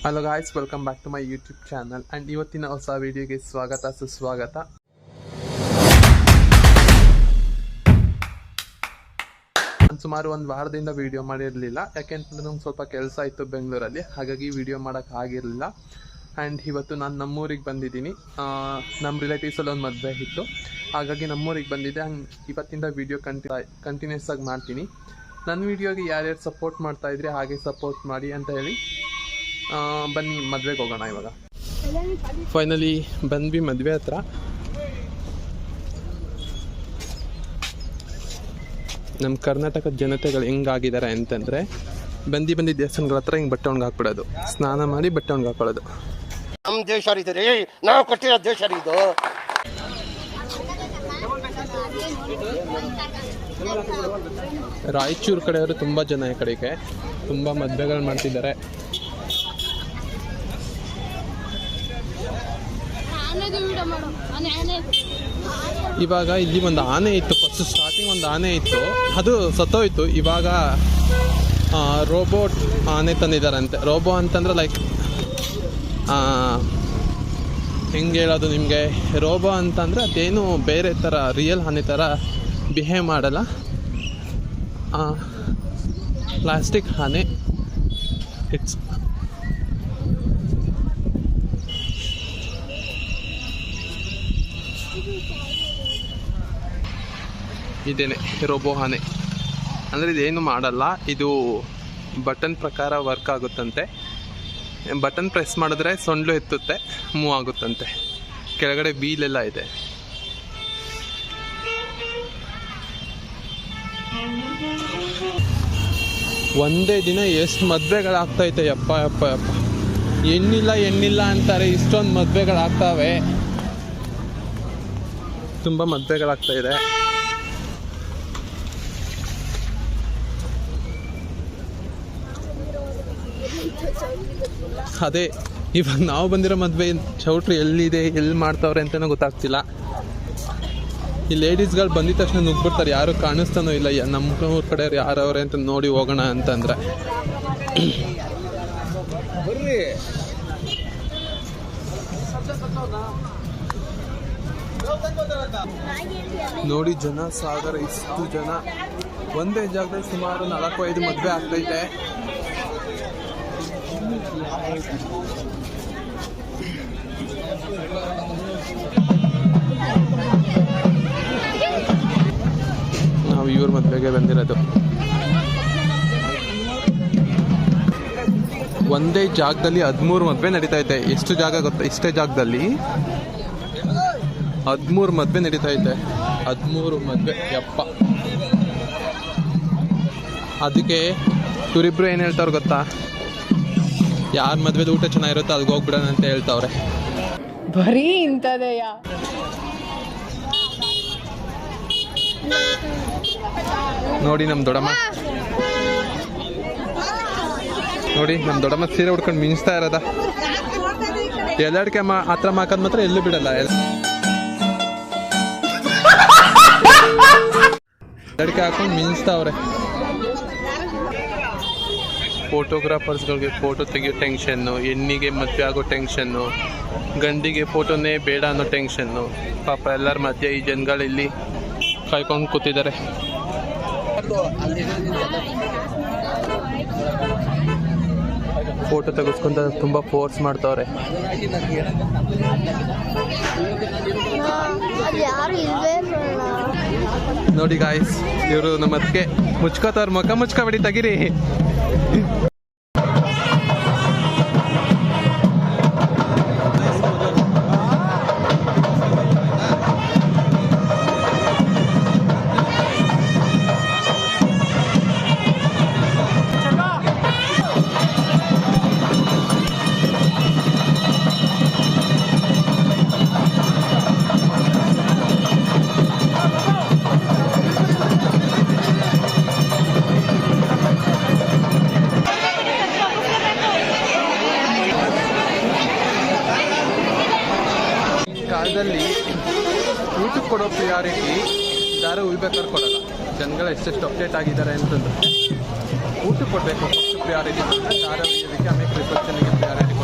Hello guys, welcome back to my YouTube channel and ಇವತ್ತಿನ ಹೊಸ ವಿಡಿಯೋಗೆ ಸ್ವಾಗತ ಸುಸ್ವಾಗತ. ನಾನು ಸುಮಾರು ಒಂದು ವಾರದಿಂದ ವಿಡಿಯೋ ಮಾಡಿರಲಿಲ್ಲ, ಯಾಕೆಂತಂದ್ರೆ ನಂಗೆ ಸ್ವಲ್ಪ ಕೆಲಸ ಇತ್ತು ಬೆಂಗಳೂರಲ್ಲಿ, ಹಾಗಾಗಿ ವಿಡಿಯೋ ಮಾಡೋಕ್ಕಾಗಿರಲಿಲ್ಲ. ಆ್ಯಂಡ್ ಇವತ್ತು ನಾನು ನಮ್ಮೂರಿಗೆ ಬಂದಿದ್ದೀನಿ. ನಮ್ಮ ರಿಲೇಟಿವ್ಸಲ್ಲಿ ಒಂದು ಮದುವೆ ಇತ್ತು, ಹಾಗಾಗಿ ನಮ್ಮೂರಿಗೆ ಬಂದಿದ್ದೆ. ಹಂಗೆ ಇವತ್ತಿಂದ ವಿಡಿಯೋ ಕಂಟಿನ್ಯೂಸ್ ಆಗಿ ಮಾಡ್ತೀನಿ. ನನ್ನ ವಿಡಿಯೋಗೆ ಯಾರ್ಯಾರು ಸಪೋರ್ಟ್ ಮಾಡ್ತಾಯಿದ್ರೆ ಹಾಗೆ ಸಪೋರ್ಟ್ ಮಾಡಿ ಅಂತ ಹೇಳಿ ಬನ್ನಿ ಮದುವೆಗೆ ಹೋಗೋಣ. ಇವಾಗ ಫೈನಲಿ ಬಂದ್ವಿ ಮದುವೆ ಹತ್ರ. ನಮ್ಮ ಕರ್ನಾಟಕದ ಜನತೆಗಳು ಹೆಂಗಾಗಿದ್ದಾರೆ ಅಂತಂದರೆ, ಬಂದು ದೇವಸ್ಥಾನಗಳ ಹತ್ರ ಹಿಂಗೆ ಬಟ್ಟೆ ಒಣಗಿ ಹಾಕ್ಬಿಡೋದು, ಸ್ನಾನ ಮಾಡಿ ಬಟ್ಟೆ ಒಣಗಿ ಹಾಕೊಳ್ಳೋದು. ನಮ್ಮ ದೇಶ ರೀ, ನಾವು ಕಟ್ಟಿರೋ ದೇಶ ಇದು. ರಾಯಚೂರು ಕಡೆಯವರು ತುಂಬ ಜನ ಈ ಕಡೆಗೆ ತುಂಬ ಮದುವೆಗಳು ಮಾಡ್ತಿದ್ದಾರೆ. ಇವಾಗ ಇಲ್ಲಿ ಒಂದು ಆನೆ ಇತ್ತು, ಫಸ್ಟ್ ಸ್ಟಾರ್ಟಿಂಗ್ ಒಂದು ಆನೆ ಇತ್ತು, ಅದು ಸತ್ತೋಯ್ತು. ಇವಾಗ ರೋಬೋಟ್ ಆನೆ ತಂದಿದ್ದಾರಂತೆ. ರೋಬೋ ಅಂತಂದ್ರೆ ಲೈಕ್ ಹೆಂಗೆ ಹೇಳೋದು ನಿಮಗೆ, ರೋಬೋ ಅಂತಂದರೆ ಅದೇನು ಬೇರೆ ಥರ ರಿಯಲ್ ಆನೆ ಥರ ಬಿಹೇವ್ ಮಾಡಲ್ಲ, ಪ್ಲಾಸ್ಟಿಕ್ ಆನೆ. ಇಟ್ಸ್ ಇದೇನೆ ರೋಬೋ ಆನೆ ಅಂದರೆ ಇದೇನು ಮಾಡಲ್ಲ, ಇದು ಬಟನ್ ಪ್ರಕಾರ ವರ್ಕ್ ಆಗುತ್ತಂತೆ. ಬಟನ್ ಪ್ರೆಸ್ ಮಾಡಿದ್ರೆ ಸೊಂಡ್ಲು ಎತ್ತುತ್ತೆ, ಮೂವ್ ಆಗುತ್ತಂತೆ. ಕೆಳಗಡೆ ವೀಲೆಲ್ಲ ಇದೆ. ಒಂದೇ ದಿನ ಎಷ್ಟು ಮದುವೆಗಳಾಗ್ತೈತೆ, ಯಪ್ಪ ಯಪ್ಪ ಯಪ್ಪ. ಹೆಣ್ಣಿಲ್ಲ ಅಂತಾರೆ, ಇಷ್ಟೊಂದು ಮದುವೆಗಳಾಗ್ತವೆ, ತುಂಬ ಮದುವೆಗಳಾಗ್ತಾಯಿದೆ. ಅದೇ ಇವಾಗ ನಾವು ಬಂದಿರೋ ಮದುವೆ ಚೌಟ್ರಿ ಎಲ್ಲಿದೆ, ಎಲ್ಲಿ ಮಾಡ್ತಾವ್ರೆ ಅಂತಲೂ ಗೊತ್ತಾಗ್ತಿಲ್ಲ. ಈ ಲೇಡೀಸ್ಗಳು ಬಂದಿದ ತಕ್ಷಣ ನುಗ್ಬಿಡ್ತಾರೆ, ಯಾರು ಕಾಣಿಸ್ತಾನೋ ಇಲ್ಲ. ನಮ್ಮ ಊರ ಕಡೆಯವ್ರು ಯಾರವ್ರೆ ಅಂತ ನೋಡಿ ಹೋಗೋಣ ಅಂತಂದರೆ ನೋಡಿ ಜನ ಸಾಗರ. ಇಷ್ಟು ಜನ ಒಂದೇ ಜಾಗದಲ್ಲಿ ಸುಮಾರು 4-5 ಮದುವೆ ಆಗ್ತೈತೆ. ನಾವು ಇವ್ರ ಮದುವೆಗೆ ಬಂದಿರೋದು. ಒಂದೇ ಜಾಗದಲ್ಲಿ 13 ಮದುವೆ ನಡೀತಾ ಇದೆ. ಎಷ್ಟು ಜಾಗ ಗೊತ್ತಾ? ಇಷ್ಟೇ ಜಾಗದಲ್ಲಿ 13 ಮದುವೆ ನಡೀತಾ ಇದೆ. 13 ಮದುವೆ, ಯಪ್ಪ. ಅದಕ್ಕೆ ಇವರಿಬ್ರು ಏನು ಹೇಳ್ತಾವ್ರು ಗೊತ್ತಾ, ಯಾರ ಮದುವೆದು ಊಟ ಚೆನ್ನಾಗಿರುತ್ತೆ ಅಲ್ಲಿಗೆ ಹೋಗ್ಬಿಡೋಣ ಅಂತ ಹೇಳ್ತಾವ್ರೆ. ಬರೀ ಇಂಥದೆಯ. ನೋಡಿ ನಮ್ಮ ದೊಡ್ಡಮ್ಮ, ನೋಡಿ ನಮ್ಮ ದೊಡ್ಡಮ್ಮ ಸೀರೆ ಉಡ್ಕೊಂಡು ಮಿಂಚ್ತಾ ಇರೋದ. ಎಲ್ಲಡಿಕೆ ಹತ್ರ ಮಾಕದ್ ಮಾತ್ರ ಎಲ್ಲೂ ಬಿಡಲ್ಲ. ಎಲ್ಲಡಿಕೆ ಹಾಕೊಂಡು ಮಿಂಚ್ತಾವ್ರೆ. ಫೋಟೋಗ್ರಾಫರ್ಸ್ಗಳಿಗೆ ಫೋಟೋ ತೆಗಿಯೋ ಟೆನ್ಷನ್ನು, ಹೆಣ್ಣಿಗೆ ಮದುವೆ ಆಗೋ ಟೆನ್ಷನ್ನು, ಗಂಡಿಗೆ ಫೋಟೋನೇ ಬೇಡ ಅನ್ನೋ ಟೆನ್ಷನ್ನು. ಪಾಪ ಎಲ್ಲರ ಮಧ್ಯೆ ಈ ಜನಗಳಿಲ್ಲಿ ಕಾಯ್ಕೊಂಡು ಕೂತಿದ್ದಾರೆ. ಫೋಟೋ ತೆಗೆಸ್ಕೊಂತ ತುಂಬ ಫೋರ್ಸ್ ಮಾಡ್ತಾವ್ರೆ. ನೋಡಿ ಗಾಯ್ಸ್, ಇವರು ನಮ್ಮ ಅದಕ್ಕೆ ಮುಚ್ಕೋತಾರ, ಮುಖ ಮುಚ್ಕೋಬೇಡಿ, ತೆಗಿರಿ. ಕಾಲದಲ್ಲಿ ಊಟಕ್ಕೆ ಕೊಡೋ ಪ್ರಿಯಾರಿಟಿ ಯಾರು ಉಳ್ಬೇಕಾದ್ರೆ ಕೊಡೋಲ್ಲ. ಜನಗಳು ಎಷ್ಟೆಷ್ಟು ಅಪ್ಡೇಟ್ ಆಗಿದ್ದಾರೆ ಅಂತಂದ್ರೆ ಊಟಕ್ಕೆ ಕೊಡಬೇಕು ಫಸ್ಟ್ ಪ್ರಿಯಾರಿಟಿ, ದಾರ ಒಯ್ಯೋದಕ್ಕೆ, ಆಮೇಲೆ ರಿಸೆಪ್ಷನ್ಗೆ ಪ್ರಿಯಾರಿಟಿ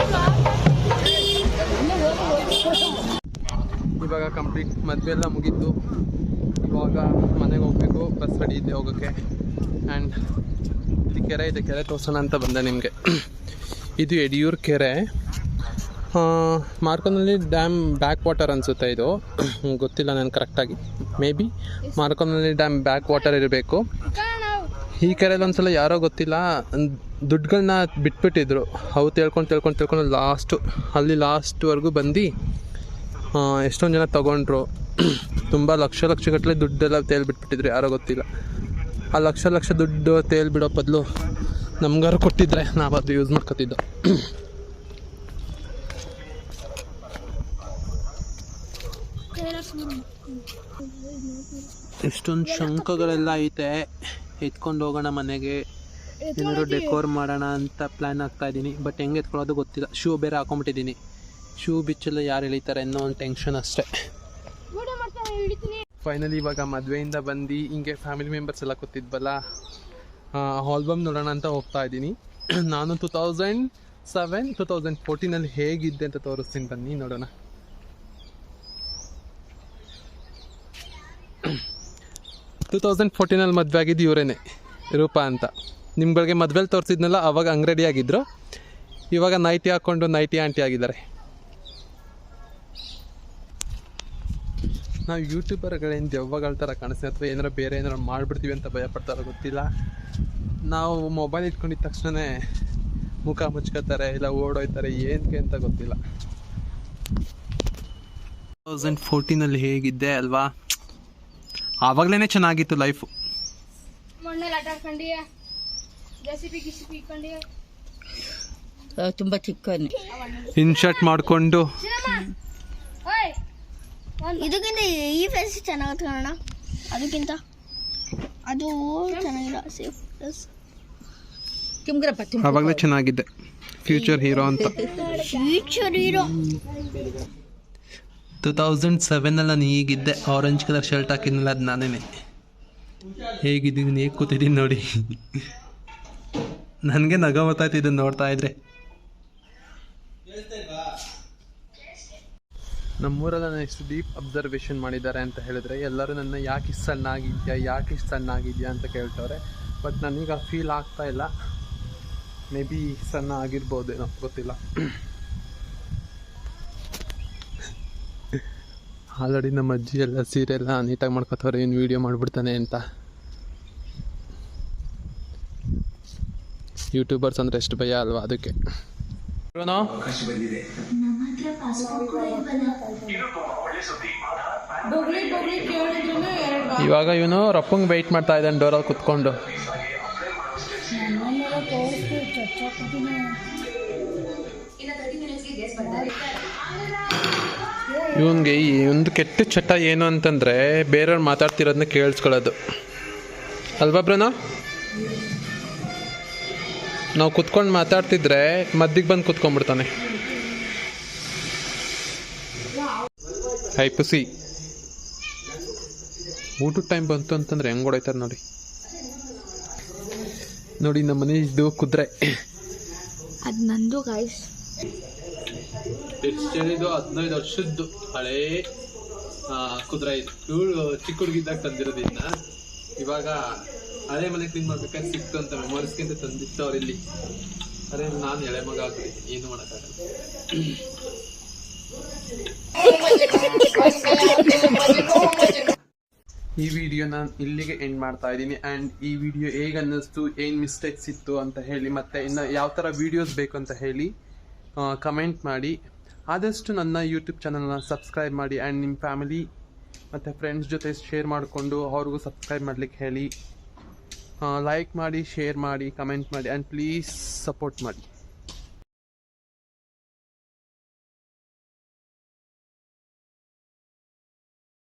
ಕಂಪ್ಲೀಟ್, ಮದುವೆ ಎಲ್ಲ ಮುಗೀತು. ಇವಾಗ ಮನೆಗೆ ಹೋಗಬೇಕು, ಬಸ್ ರೆಡಿ ಇದೆ ಹೋಗೋಕ್ಕೆ. ಆ್ಯಂಡ್ ಈ ಕೆರೆ ಇದೆ, ಕೆರೆ ತೋರ್ಸೋಣ ಅಂತ ಬಂದೆ ನಿಮಗೆ. ಇದು ಯಡಿಯೂರು ಕೆರೆ, ಮಾರ್ಕೋನಹಳ್ಳಿ ಡ್ಯಾಮ್ ಬ್ಯಾಕ್ ವಾಟರ್ ಅನಿಸುತ್ತೆ ಇದು, ಗೊತ್ತಿಲ್ಲ ನಾನು ಕರೆಕ್ಟಾಗಿ. May be Markonahalli dam back water ಇರಬೇಕು. ಈ ಕೆರೆಯಲ್ಲಿ ಒಂದ್ಸಲ ಯಾರೋ ಗೊತ್ತಿಲ್ಲ ದುಡ್ಡುಗಳನ್ನ ಬಿಟ್ಬಿಟ್ಟಿದ್ರು. ಅವು ತಿಳ್ಕೊಂಡು ಲಾಸ್ಟ್ವರೆಗೂ ಬಂದು ಎಷ್ಟೊಂದು ಜನ ತೊಗೊಂಡ್ರು. ತುಂಬ ಲಕ್ಷಗಟ್ಟಲೆ ದುಡ್ಡೆಲ್ಲ ತೇಲ್ಬಿಟ್ಬಿಟ್ಟಿದ್ರು, ಯಾರೋ ಗೊತ್ತಿಲ್ಲ. ಆ ಲಕ್ಷ ದುಡ್ಡು ತೇಲ್ಬಿಡೋ ಬದಲು ನಮ್ಗಾರು ಕೊಟ್ಟಿದ್ರೆ ನಾವದು ಯೂಸ್ ಮಾಡ್ಕೊತಿದ್ದೋ. ಎಷ್ಟೊಂದು ಶಂಖಗಳೆಲ್ಲ ಐತೆ, ಎತ್ಕೊಂಡು ಹೋಗೋಣ ಮನೆಗೆ, ಏನಾದ್ರು ಡೆಕೋರ್ ಮಾಡೋಣ ಅಂತ ಪ್ಲ್ಯಾನ್ ಆಗ್ತಾಯಿದ್ದೀನಿ. ಬಟ್ ಹೆಂಗೆ ಎತ್ಕೊಳ್ಳೋದು ಗೊತ್ತಿಲ್ಲ. ಶೂ ಬೇರೆ ಹಾಕೊಂಡ್ಬಿಟ್ಟಿದ್ದೀನಿ. ಶೂ ಬಿಚ್ಚೆಲ್ಲ ಯಾರು ಎಳಿತಾರೆ ಅನ್ನೋ ಒಂದು ಟೆನ್ಷನ್ ಅಷ್ಟೇ. ಫೈನಲಿ ಇವಾಗ ಮದುವೆಯಿಂದ ಬಂದು ಹಿಂಗೆ ಫ್ಯಾಮಿಲಿ ಮೆಂಬರ್ಸ್ ಎಲ್ಲ ಕೂತಿದ್ವಲ್ಲ, ಆಲ್ಬಮ್ ನೋಡೋಣ ಅಂತ ಹೋಗ್ತಾ ಇದ್ದೀನಿ. ನಾನು 2014 ಹೇಗಿದ್ದೆ ಅಂತ ತೋರಿಸ್ತೀನಿ, ಬನ್ನಿ ನೋಡೋಣ. 2014 ಮದುವೆ ಆಗಿದ್ದು ಇವರೇನೆ, ರೂಪಾ ಅಂತ. ನಿಮ್ಗಳಿಗೆ ಮದುವೆಲಿ ತೋರಿಸಿದ್ನಲ್ಲ, ಅವಾಗ ಅಂಗಡಿ ಆಗಿದ್ರು. ಇವಾಗ ನೈಟಿ ಹಾಕ್ಕೊಂಡು ನೈಟಿ ಆಂಟಿ ಆಗಿದ್ದಾರೆ. ನಾವು ಯೂಟ್ಯೂಬರ್ಗಳೇನು ದೆವ್ವಗಳ ಥರ ಕಾಣಿಸ್ತೀವಿ ಅಥವಾ ಏನಾರು ಬೇರೆ ಏನಾರು ಮಾಡಿಬಿಡ್ತೀವಿ ಅಂತ ಭಯಪಡ್ತಾರೋ ಗೊತ್ತಿಲ್ಲ. ನಾವು ಮೊಬೈಲ್ ಇಟ್ಕೊಂಡಿದ್ದ ತಕ್ಷಣ ಮುಖ ಮುಚ್ಕೋತಾರೆ, ಇಲ್ಲ ಓಡೋಯ್ತಾರೆ, ಏನಕ್ಕೆ ಅಂತ ಗೊತ್ತಿಲ್ಲ. 2014 ಹೇಗಿದ್ದೆ ಅಲ್ವಾ, ಆವಾಗಲೇ ಚೆನ್ನಾಗಿತ್ತು ಲೈಫು. ತುಂಬ ಚಿಕ್ಕವನ್ನೇ ಇನ್ಶರ್ಟ್ ಮಾಡಿಕೊಂಡು ಇದಕ್ಕಿಂತ ಈ ಫೇಸ್ ಚೆನ್ನಾಗತ್ತೆ ಕಾರಣ, ಅದಕ್ಕಿಂತ ಅದು ಚೆನ್ನಾಗಿಲ್ಲ. ಸೇಫ್ ಪ್ಲಸ್ ಆವಾಗಲೇ ಚೆನ್ನಾಗಿದ್ದೆ, ಫ್ಯೂಚರ್ ಹೀರೋ ಅಂತ. ಫ್ಯೂಚರ್ ಹೀರೋ 2007 ನಾನು ಹೀಗಿದ್ದೆ, ಆರೆಂಜ್ ಕಲರ್ ಶರ್ಟ್ ಹಾಕಿದ್ನಲ್ಲ ಅದು ನಾನೇ. ಹೇಗಿದ್ದೀನಿ, ಹೇಗೆ ಕೂತಿದ್ದೀನಿ ನೋಡಿ. ನನಗೆ ನಗ ಗೊತ್ತಾಯ್ತು ಇದನ್ನು ನೋಡ್ತಾ ಇದ್ರೆ. ನಮ್ಮೂರಲ್ಲಿ ನಾನು ಎಷ್ಟು ಡೀಪ್ ಅಬ್ಸರ್ವೇಷನ್ ಮಾಡಿದ್ದಾರೆ ಅಂತ ಹೇಳಿದ್ರೆ, ಎಲ್ಲರೂ ನನ್ನ ಯಾಕೆ ಇಷ್ಟು ಸಣ್ಣಾಗಿದ್ಯಾ ಅಂತ ಕೇಳ್ತವ್ರೆ. ಬಟ್ ನನಗೆ ಫೀಲ್ ಆಗ್ತಾ ಇಲ್ಲ. ಮೇ ಬಿ ಸಣ್ಣ ಆಗಿರ್ಬೋದೇನೋ, ಗೊತ್ತಿಲ್ಲ. ಆಲ್ರೆಡಿ ನಮ್ಮ ಅಜ್ಜಿ ಎಲ್ಲ ಸೀರೆ ಎಲ್ಲ ನೀಟಾಗಿ ಮಾಡ್ಕೊತವ್ರೆ, ಏನು ವೀಡಿಯೋ ಮಾಡಿಬಿಡ್ತಾನೆ ಅಂತ. ಯೂಟ್ಯೂಬರ್ಸ್ ಅಂದರೆ ಎಷ್ಟು ಭಯ ಅಲ್ವಾ, ಅದಕ್ಕೆ. ಇವಾಗ ಇವನು ರಪ್ಪಂಗೆ ವೆಯ್ಟ್ ಮಾಡ್ತಾ ಇದ್ದಾನೆ ಡೋರಲ್ಲಿ ಕುತ್ಕೊಂಡು. ಇವನಿಗೆ ಈ ಒಂದು ಕೆಟ್ಟ ಚಟ ಏನು ಅಂತಂದರೆ, ಬೇರೆಯವ್ರು ಮಾತಾಡ್ತಿರೋದನ್ನ ಕೇಳಿಸ್ಕೊಳ್ಳೋದು ಅಲ್ವಾ ಬ್ರನೋ? ನಾವು ಕುತ್ಕೊಂಡು ಮಾತಾಡ್ತಿದ್ರೆ ಮದ್ದಿಗೆ ಬಂದು ಕುತ್ಕೊಂಡ್ಬಿಡ್ತಾನೆ. ಹೈ ಪುಸಿ, ಊಟದ ಟೈಮ್ ಬಂತು ಅಂತಂದ್ರೆ ಹೆಂಗೆ ಹೊಡೈತಾರೆ ನೋಡಿ. ನೋಡಿ ನಮ್ಮ ಮನೆ ಇದು ಕುದುರೆ, ಅದು ನಂದು ಗಾಯ್ಸ್. ಎಷ್ಟು ಹೇಳಿದ್ದು, 15 ವರ್ಷದ್ದು ಹಳೇ ಕುದುರೆ ಇದು. ಇವಳು ಚಿಕ್ಕ ಹುಡುಗಿದ್ದಾಗ ತಂದಿರೋದಿನ್ನ ಇವಾಗ ಹಳೆ ಮನೆ ಕ್ಲೀನ್ ಮಾಡ್ಬೇಕಾದ್ರೆ ಸಿಕ್ತು ಅಂತ ಮೆಮೊರೀಸ್ಗಿಂತ ತಂದಿತ್ತು ಅವರಿಲ್ಲಿ. ಅದೇ ನಾನು ಎಳೆ ಮಗ ಆಗ್ಬಿಡಿ, ಏನು ಮಾಡೋಕ್ಕಾಗಲ್ಲ. ಈ ವಿಡಿಯೋ ನಾನು ಇಲ್ಲಿಗೆ ಎಂಡ್ ಮಾಡ್ತಾ ಇದ್ದೀನಿ. ಆ್ಯಂಡ್ ಈ ವಿಡಿಯೋ ಹೇಗೆ ಅನ್ನಿಸ್ತು, ಏನು ಮಿಸ್ಟೇಕ್ಸ್ ಇತ್ತು ಅಂತ ಹೇಳಿ, ಮತ್ತು ಇನ್ನು ಯಾವ ಥರ ವೀಡಿಯೋಸ್ ಬೇಕು ಅಂತ ಹೇಳಿ ಕಮೆಂಟ್ ಮಾಡಿ. ಆದಷ್ಟು ನನ್ನ ಯೂಟ್ಯೂಬ್ ಚಾನಲ್ನ ಸಬ್ಸ್ಕ್ರೈಬ್ ಮಾಡಿ. ಆ್ಯಂಡ್ ನಿಮ್ಮ ಫ್ಯಾಮಿಲಿ ಮತ್ತು ಫ್ರೆಂಡ್ಸ್ ಜೊತೆ ಶೇರ್ ಮಾಡಿಕೊಂಡು ಅವ್ರಿಗೂ ಸಬ್ಸ್ಕ್ರೈಬ್ ಮಾಡಲಿಕ್ಕೆ ಹೇಳಿ. ಲೈಕ್ ಮಾಡಿ, ಶೇರ್ ಮಾಡಿ, ಕಮೆಂಟ್ ಮಾಡಿ, ಆ್ಯಂಡ್ ಪ್ಲೀಸ್ ಸಪೋರ್ಟ್ ಮಾಡಿ.